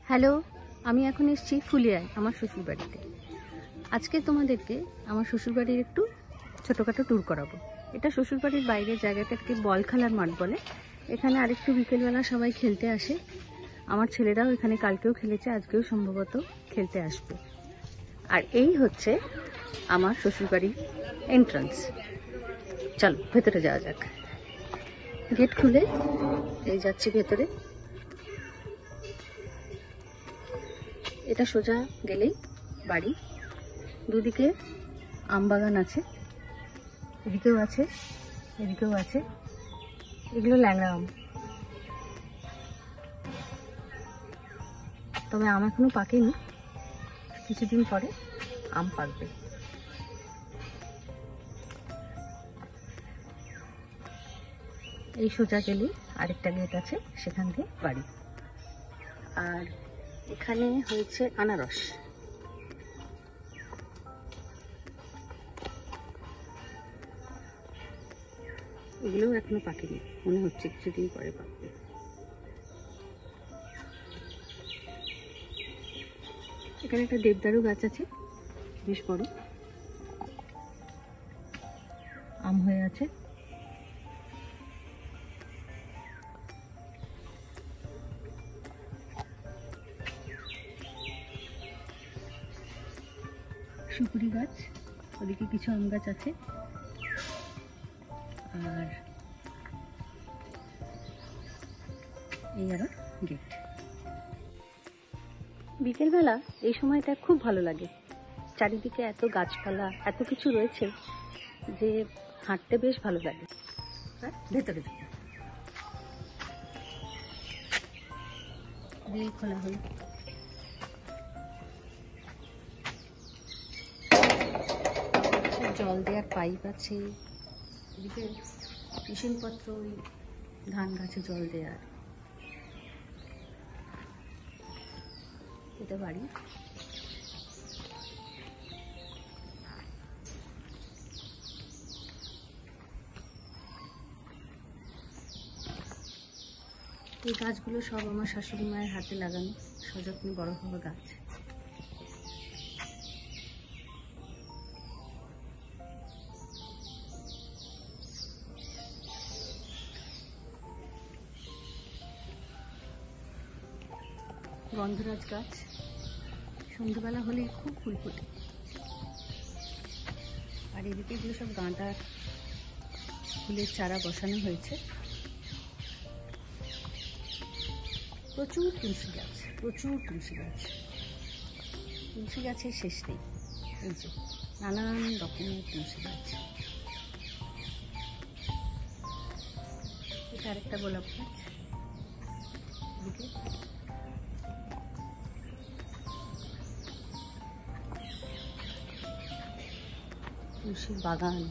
Hello, আমি এখন এসেছি ফুলিয়ায় আমার শ্বশুরবাড়িতে। আজকে তোমাদেরকে আমার শ্বশুরবাড়ির একটু ছোটোখাটো ট্যুর করাবো। এটা শ্বশুরবাড়ির বাইরের জায়গাটাকে বল খেলার মাঠ বলে। এখানে আরেকটু বিকেলবেলা সবাই খেলতে আসে। আমার ছেলেরাও এখানে কালকেও খেলেছে, আজকেও সম্ভবত খেলতে আসবে। আর এই হচ্ছে আমার শ্বশুরবাড়ির এন্ট্রান্স। চলো ভেতরে যাওয়া যাক। গেট খুলে এই যাচ্ছি ভেতরে। এটা সোজা গেলেই বাড়ি। দুদিকে আম বাগান আছে, এদিকেও আছে এদিকেও আছে। এগুলো ল্যাংড়া আম, তবে আম এখনো পাকেনি, কিছুদিন পরে আম পাকবে। এই সোজা গেলেই আরেকটা গেট আছে, সেখান থেকে বাড়ি। আর এখানে হয়েছে আনারস। এগুলোও এখনো পাকেনি, মনে হচ্ছে কিছুদিন পরে পাকবে। এখানে একটা দেবদারু গাছ আছে, বেশ বড়, আম হয়ে আছে। সুপুরি গাছ, ওদিকে কিছু আম গাছ আছে। আর এই আরো গেট। বিকেলবেলা এই সময়টা খুব ভালো লাগে। চারিদিকে এত গাছপালা, এত কিছু রয়েছে যে হাঁটতে বেশ ভালো লাগে। আর ভেতরে দিয়ে খোলা হলো। জল দেওয়ার পাইপ আছে, এদিকে মেশিনপত্র, ওই ধান গাছে জল দেওয়ার। এটা বাড়ি। এই গাছগুলো সব আমার শাশুড়ি মায়ের হাতে লাগানো, সযত্নে বড় হওয়া গাছ। গন্ধরাজ গাছ, সন্ধ্যাবেলা হলেই খুব ফুল ফোটে। আর এদিকে এগুলো সব গাঁদার ফুলের চারা বসানো হয়েছে। প্রচুর তুলসী গাছ, প্রচুর তুলসী গাছ। তুলসী গাছের শেষ নেই। এই যে নানান রকমের তুলসী গাছ। এটা আরেকটা গোলাপ গাছ। এদিকে তুলসীর বাগান।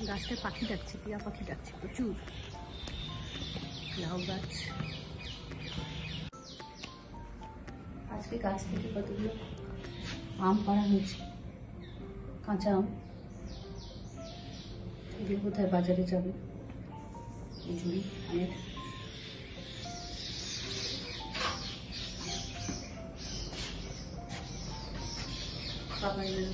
গাছটায় পাখি ডাকছে, টিয়া পাখি ডাকছে প্রচুর। লাউ গাছ। আজকে গাছ থেকে কতগুলো আম পাড়া হয়েছে, কাঁচা আম। এগুলো কোথায় বাজারে যাবে এই ঝুড়ি আমের।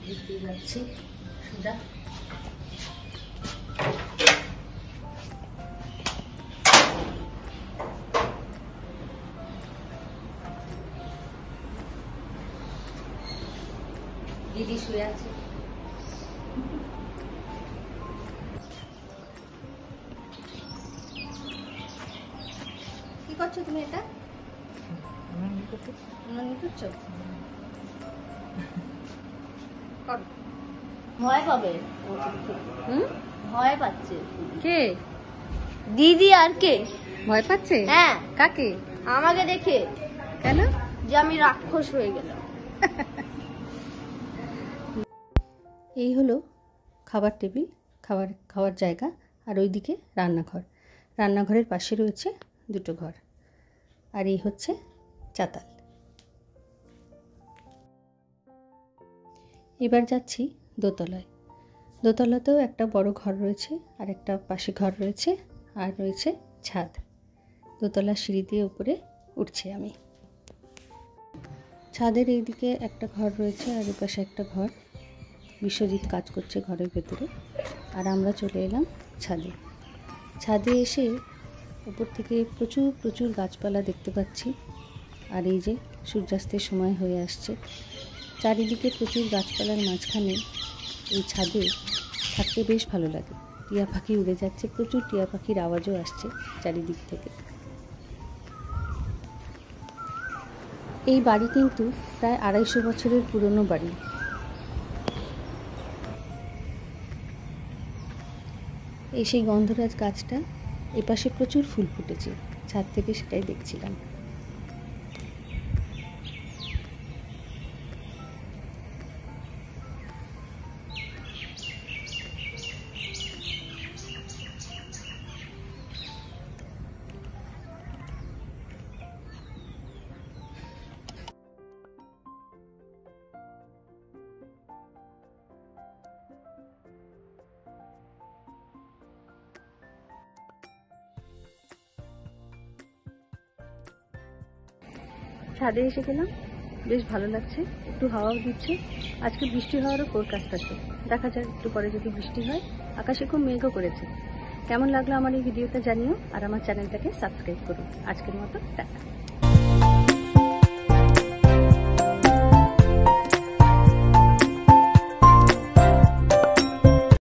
দেখতে যাচ্ছি সোজা। দিদি শুয়ে আছে। কি করছো তুমি? এটা করছো? ভয় পাবে। ভয় পাচ্ছে কে? দিদি। আর কে ভয় পাচ্ছে? হ্যাঁ। কাকে? আমাকে দেখে। কেন? যে আমি রাক্ষস হয়ে গেলাম। এই হলো খাবার টেবিল, খাওয়ার জায়গা। আর ওইদিকে রান্নাঘর। রান্নাঘরের পাশে রয়েছে দুটো ঘর। আর এই হচ্ছে চাতাল। এবার যাচ্ছি দোতলায়। দোতলাতেও একটা বড় ঘর রয়েছে, আর একটা পাশে ঘর রয়েছে, আর রয়েছে ছাদ। দোতলার সিঁড়ি দিয়ে উপরে উঠছি আমি। ছাদের এইদিকে একটা ঘর রয়েছে, আর এ পাশে একটা ঘর। বিশ্বজিৎ কাজ করছে ঘরের ভেতরে, আর আমরা চলে এলাম ছাদে। ছাদে এসে উপর থেকে প্রচুর প্রচুর গাছপালা দেখতে পাচ্ছি। আর এই যে সূর্যাস্তের সময় হয়ে আসছে, চারিদিকে প্রচুর গাছপালার মাঝখানে এই ছাদে থাকতে বেশ ভালো লাগে। টিয়া পাখি উড়ে যাচ্ছে, প্রচুর টিয়া পাখির আওয়াজও আসছে চারিদিক থেকে। এই বাড়ি কিন্তু প্রায় 250 বছরের পুরনো বাড়ি। এই সেই গন্ধরাজ গাছটা, এপাশে প্রচুর ফুল ফুটেছে, ছাদ থেকে সেটাই দেখছিলাম। ছাদে এসে গেলাম, বেশ ভালো লাগছে, একটু হাওয়াও দিচ্ছে। আজকে বৃষ্টি হওয়ারও ফোরকাস্ট আছে, দেখা যাক একটু পরে যদি বৃষ্টি হয়। আকাশে খুব মেঘও করেছে। কেমন লাগলো আমার এই ভিডিওটা জানিও, আর আমার চ্যানেলটাকে সাবস্ক্রাইব করুন। আজকের মতো টাটা।